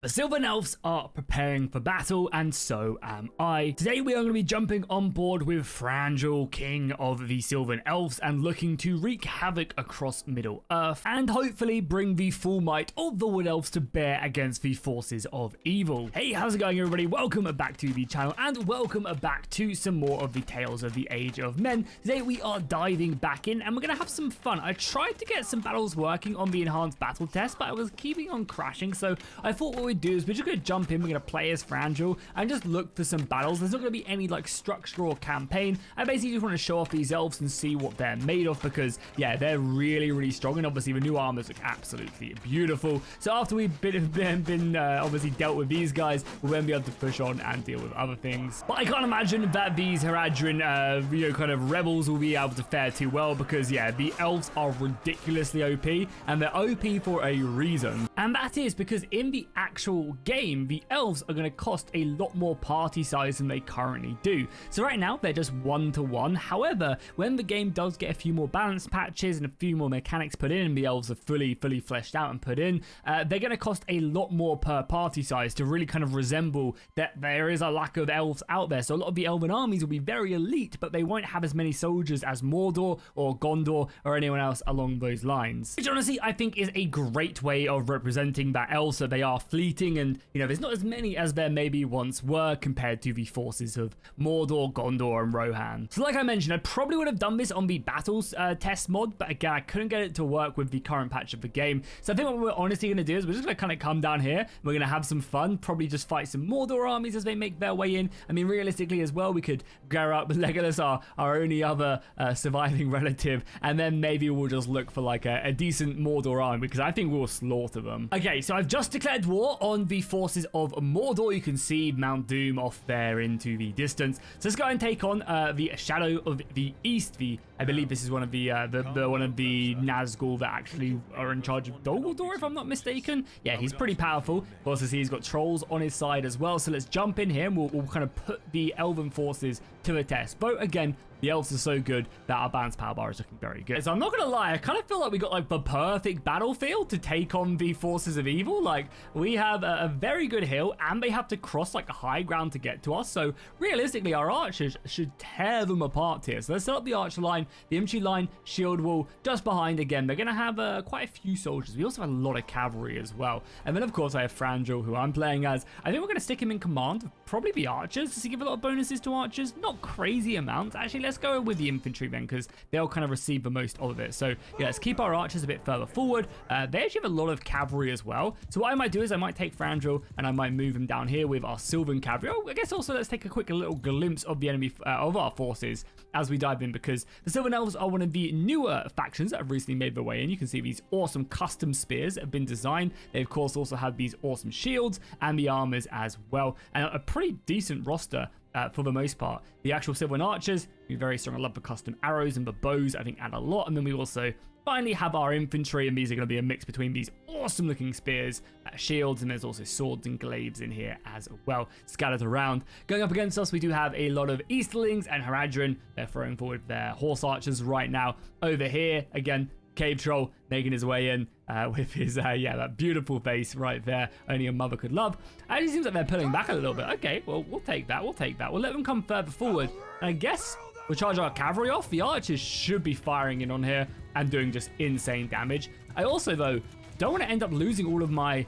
The Sylvan Elves are preparing for battle, and so am I. Today we are going to be jumping on board with Frangel, King of the Sylvan Elves, and looking to wreak havoc across Middle-earth, and hopefully bring the full might of the Wood Elves to bear against the forces of evil. Hey, how's it going everybody? Welcome back to the channel, and welcome back to some more of the Tales of the Age of Men. Today we are diving back in, and we're going to have some fun. I tried to get some battles working on the enhanced battle test, but I was keeping on crashing, so I thought what we'd do is we're just going to jump in, we're going to play as Frangel and just look for some battles. There's not going to be any like structure or campaign. I basically just want to show off these elves and see what they're made of because yeah, they're really strong, and obviously the new armors look absolutely beautiful. So after we've been obviously dealt with these guys, we'll then be able to push on and deal with other things. But I can't imagine that these Haradrim kind of rebels will be able to fare too well because yeah, the elves are ridiculously OP, and they're OP for a reason, and that is because in the actual game, the elves are going to cost a lot more party size than they currently do. So right now they're just 1-to-1. However, when the game does get a few more balance patches and a few more mechanics put in, and the elves are fully fleshed out and put in, they're going to cost a lot more per party size to really kind of resemble that there is a lack of elves out there. So a lot of the elven armies will be very elite, but they won't have as many soldiers as Mordor or Gondor or anyone else along those lines, which honestly I think is a great way of representing that elves, so they are fleeting, and you know, there's not as many as there maybe once were compared to the forces of Mordor, Gondor, and Rohan. So like I mentioned, I probably would have done this on the battles test mod, but again, I couldn't get it to work with the current patch of the game. So I think what we're honestly going to do is we're just going to kind of come down here, we're going to have some fun, probably just fight some Mordor armies as they make their way in. I mean, realistically as well, we could gear up with Legolas, our only other surviving relative, and then maybe we'll just look for like a decent Mordor army, because I think we'll slaughter them. Okay, so I've just declared war on the forces of Mordor. You can see Mount Doom off there into the distance. So let's go and take on the Shadow of the East. I believe this is one of the Nazgul that actually are in charge of Dol Guldur, if I'm not mistaken. Yeah, he's pretty powerful. Of course, as he's got trolls on his side as well. So let's jump in here and we'll kind of put the elven forces to the test. But again, the elves are so good that our balanced power bar is looking very good. So I'm not gonna lie, I kind of feel like we got like the perfect battlefield to take on the forces of evil. Like, we have a very good hill, and they have to cross like a high ground to get to us. So realistically, our archers should tear them apart here. So let's set up the archer line, the infantry line, shield wall just behind. Again, they're gonna have quite a few soldiers. We also have a lot of cavalry as well. And then of course I have Frangel, who I'm playing as. I think we're gonna stick him in command of probably the archers to give a lot of bonuses to archers. Not crazy amounts. Actually, let's go with the infantry then, because they'll kind of receive the most of it. So yeah, let's keep our archers a bit further forward. They actually have a lot of cavalry as well. So what I might do is I might take Frangel and I might move him down here with our Sylvan cavalry. Oh, I guess also let's take a quick little glimpse of the enemy of our forces as we dive in, because the Sylvan Elves are one of the newer factions that have recently made their way in. You can see these awesome custom spears that have been designed. They of course also have these awesome shields and the armors as well, and a pretty decent roster for the most part. The actual Sylvan archers be very strong. I love the custom arrows, and the bows I think add a lot. And then we also finally have our infantry, and these are going to be a mix between these awesome looking spears, shields, and there's also swords and glaives in here as well, scattered around. Going up against us, we do have a lot of Easterlings and Haradrim. They're throwing forward their horse archers right now. Over here, again, Cave Troll making his way in with his, that beautiful face right there, only a mother could love. Actually seems like they're pulling back a little bit. Okay, well, we'll take that. We'll let them come further forward. And I guess we'll charge our cavalry off. The archers should be firing in on here and doing just insane damage. I also, though, don't want to end up losing all of my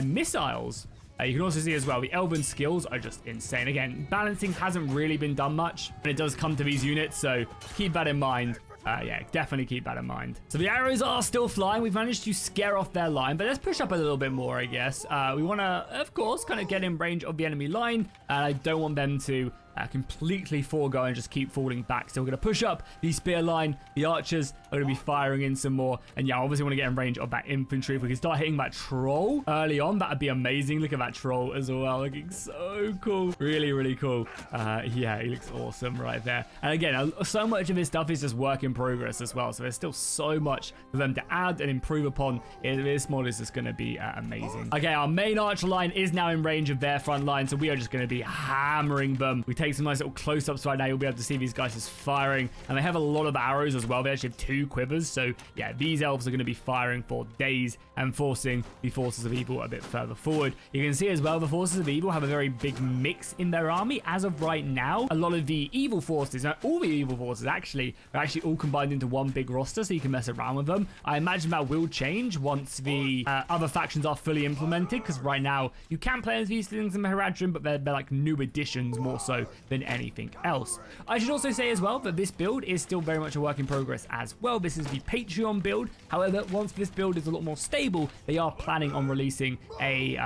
missiles. You can also see as well, the elven skills are just insane. Again, balancing hasn't really been done much when it does come to these units, so keep that in mind. Yeah, definitely keep that in mind. So the arrows are still flying. We've managed to scare off their line, but let's push up a little bit more, I guess. We want to, of course, kind of get in range of the enemy line, and I don't want them to completely forego and just keep falling back. So we're going to push up the spear line. The archers are going to be firing in some more. And yeah, obviously want to get in range of that infantry. If we can start hitting that troll early on, that would be amazing. Look at that troll as well. Looking so cool. Really cool. Yeah, he looks awesome right there. And again, so much of this stuff is just work in progress as well. So there's still so much for them to add and improve upon. This mod is just going to be amazing. Okay, our main archer line is now in range of their front line. So we are just going to be hammering them. We take some nice little close-ups right now. You'll be able to see these guys just firing, and they have a lot of arrows as well. They actually have 2 2 quivers. So yeah, these elves are going to be firing for days and forcing the forces of evil a bit further forward. You can see as well the forces of evil have a very big mix in their army. As of right now, a lot of the evil forces, all the evil forces actually, are actually all combined into one big roster, so you can mess around with them. I imagine that will change once the other factions are fully implemented, because right now you can play as these things in Haradrim, but they're like new additions more so than anything else. I should also say as well that this build is still very much a work in progress as well. This is the Patreon build. However, once this build is a lot more stable, they are planning on releasing a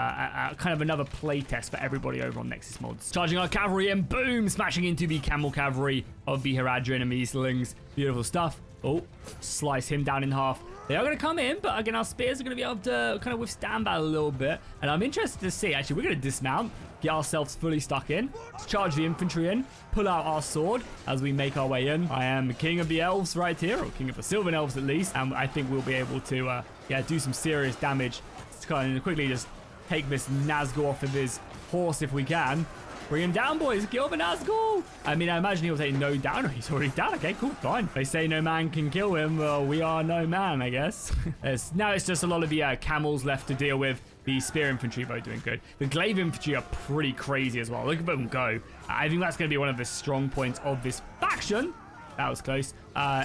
kind of another playtest for everybody over on Nexus Mods. Charging our cavalry and boom, smashing into the camel cavalry of the Haradrim and Easterlings. Beautiful stuff. Oh, slice him down in half. They are going to come in, but again, our spears are going to be able to kind of withstand that a little bit. And I'm interested to see, actually, we're going to dismount, get ourselves fully stuck in, let's charge the infantry in, pull out our sword as we make our way in. I am the king of the elves right here, or king of the Sylvan elves at least, and I think we'll be able to, do some serious damage. Let's kind of quickly just take this Nazgul off of his horse if we can. Bring him down, boys. Kill the Nazgul. I mean, I imagine he'll take no down. Oh, he's already down. Okay, cool, fine. They say no man can kill him. Well, we are no man, I guess. Now it's just a lot of the camels left to deal with. The spear infantry both doing good. The glaive infantry are pretty crazy as well. Look at them go. I think that's going to be one of the strong points of this faction. That was close.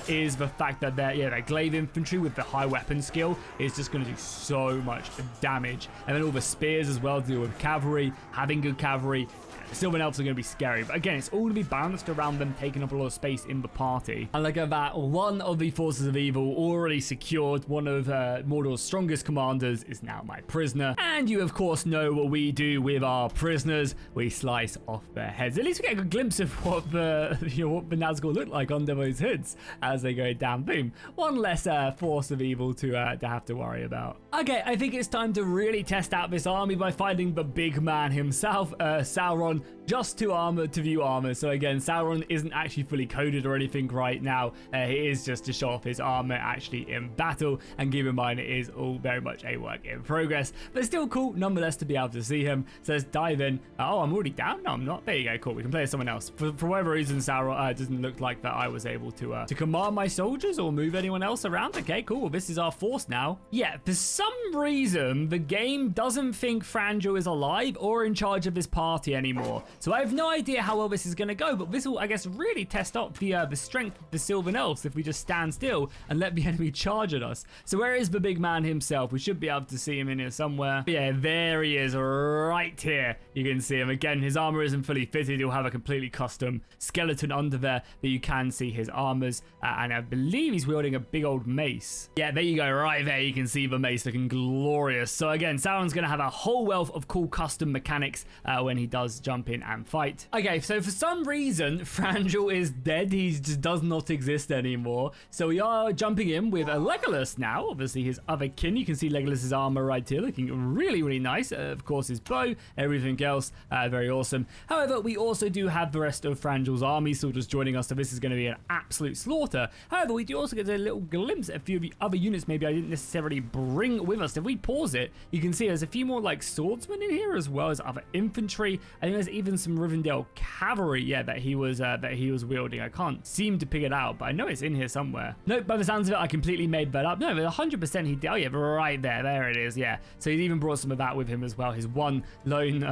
Is the fact that their glaive infantry with the high weapon skill is just going to do so much damage. And then all the spears as well to deal with cavalry, having good cavalry. Sylvan elves are going to be scary, but again, it's all going to be balanced around them taking up a lot of space in the party. And look at that, one of the forces of evil already secured. One of Mordor's strongest commanders is now my prisoner. And you, of course, know what we do with our prisoners. We slice off their heads. At least we get a good glimpse of what the what the Nazgul look like under those hoods as they go down. Boom. One less force of evil to have to worry about. Okay, I think it's time to really test out this army by finding the big man himself, Sauron. Just to view armor. So again, Sauron isn't actually fully coded or anything right now. He is just to show off his armor actually in battle, and keep in mind it is all very much a work in progress, but still cool nonetheless to be able to see him. So let's dive in. Oh, I'm already down? No, I'm not. There you go, cool. We can play as someone else. For whatever reason, Sauron doesn't look like that I was able to command my soldiers or move anyone else around. Okay, cool. Well, this is our force now. Yeah, for some reason, the game doesn't think Franjo is alive or in charge of his party anymore. So I have no idea how well this is going to go, but this will, I guess, really test up the strength of the Sylvan Elves if we just stand still and let the enemy charge at us. So where is the big man himself? We should be able to see him in here somewhere. But yeah, there he is right here. You can see him. Again, his armor isn't fully fitted. He'll have a completely custom skeleton under there, but you can see his armors. And I believe he's wielding a big old mace. Yeah, there you go. Right there, you can see the mace looking glorious. So again, Sauron's going to have a whole wealth of cool custom mechanics when he does jump in and fight. Okay, so for some reason, Franjo is dead. He just does not exist anymore. So we are jumping in with a Legolas now, obviously his other kin. You can see Legolas's armor right here, looking really, really nice. Of course, his bow, everything else, very awesome. However, we also do have the rest of Franjo's army still just joining us, so this is going to be an absolute slaughter. However, we do also get a little glimpse at a few of the other units maybe I didn't necessarily bring with us. If we pause it, you can see there's a few more like swordsmen in here as well as other infantry. I think there's even some Rivendell cavalry, yeah, that he was wielding. I can't seem to pick it out, but I know it's in here somewhere. Nope, by the sounds of it, I completely made that up. No, 100% he did. Oh yeah, right there it is. Yeah, so he's even brought some of that with him as well. His one lone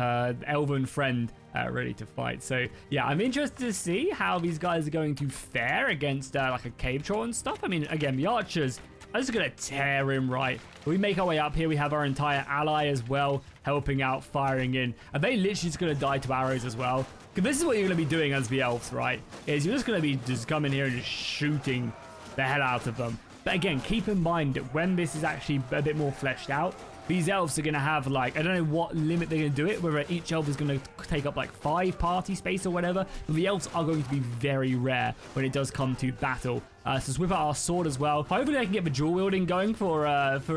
elven friend ready to fight. So yeah, I'm interested to see how these guys are going to fare against like a cave troll and stuff. I mean, again, the archers are just gonna tear him right. We make our way up here. We have our entire ally as well helping out, firing in. Are they literally just gonna die to arrows as well? Because this is what you're gonna be doing as the elves, right? Is you're just gonna be just coming here and just shooting the hell out of them. But again, keep in mind that when this is actually a bit more fleshed out, these elves are going to have, like, I don't know what limit they're going to do it, whether each elf is going to take up, like, 5 party space or whatever. But the elves are going to be very rare when it does come to battle. So let's whip out our sword as well. Hopefully I can get the dual wielding going for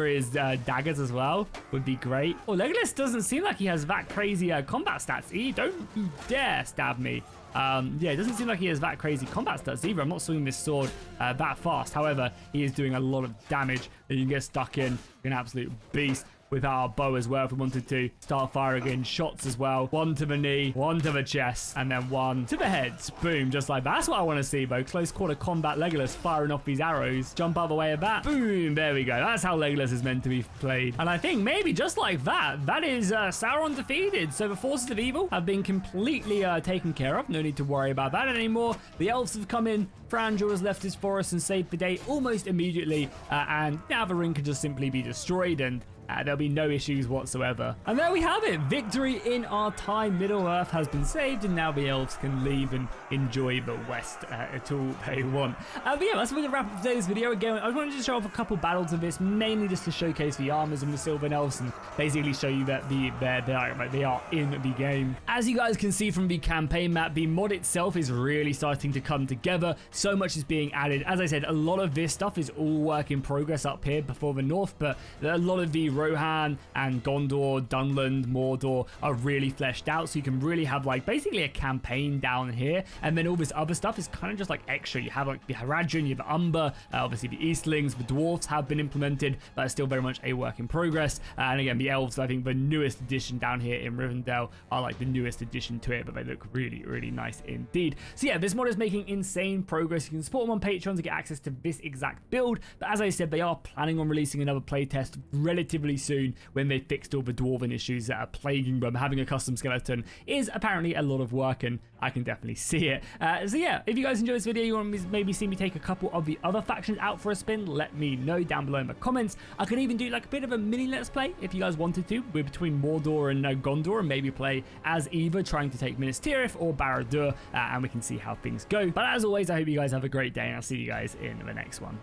his daggers as well. Would be great. Oh, Legolas doesn't seem like he has that crazy combat stats. Don't you dare stab me. Yeah, it doesn't seem like he has that crazy combat stats either. I'm not swinging this sword that fast. However, he is doing a lot of damage that you can get stuck in. An absolute beast. with our bow as well if we wanted to. Start firing in shots as well. One to the knee, one to the chest, and then one to the head. Boom, just like that. That's what I want to see, Bo. Close quarter combat Legolas firing off these arrows. Jump out of the way of that. Boom, there we go. That's how Legolas is meant to be played. And I think maybe just like that, that is Sauron defeated. So the forces of evil have been completely taken care of. No need to worry about that anymore. The elves have come in. Frangel has left his forest and saved the day almost immediately. And now the ring can just simply be destroyed, and there'll be no issues whatsoever. And there we have it. Victory in our time. Middle-earth has been saved, and now the elves can leave and enjoy the West at all they want. But yeah, that's going to wrap up today's video. Again, I wanted to show off a couple battles of this, mainly just to showcase the armors and the Sylvan Elves and basically show you that they are in the game. As you guys can see from the campaign map, the mod itself is really starting to come together. So much is being added. As I said, a lot of this stuff is all work in progress up here before the north, but a lot of the Rohan and Gondor, Dunland, Mordor are really fleshed out, so you can really have like basically a campaign down here, and then all this other stuff is kind of just like extra. You have like the Haradrim, you have Umber, obviously the Eastlings, the Dwarves have been implemented, but it's still very much a work in progress. And again, the Elves, I think the newest addition down here in Rivendell are like the newest addition to it, but they look really, really nice indeed. So yeah, this mod is making insane progress. You can support them on Patreon to get access to this exact build, but as I said, they are planning on releasing another playtest relatively soon when they fixed all the dwarven issues that are plaguing them. Having a custom skeleton is apparently a lot of work, and I can definitely see it. So yeah, if you guys enjoyed this video, you want to maybe see me take a couple of the other factions out for a spin, let me know down below in the comments. I could even do like a bit of a mini let's play if you guys wanted to. We're between Mordor and Gondor, and maybe play as either trying to take Minas Tirith or Barad-dûr, and we can see how things go. But as always, I hope you guys have a great day, and I'll see you guys in the next one.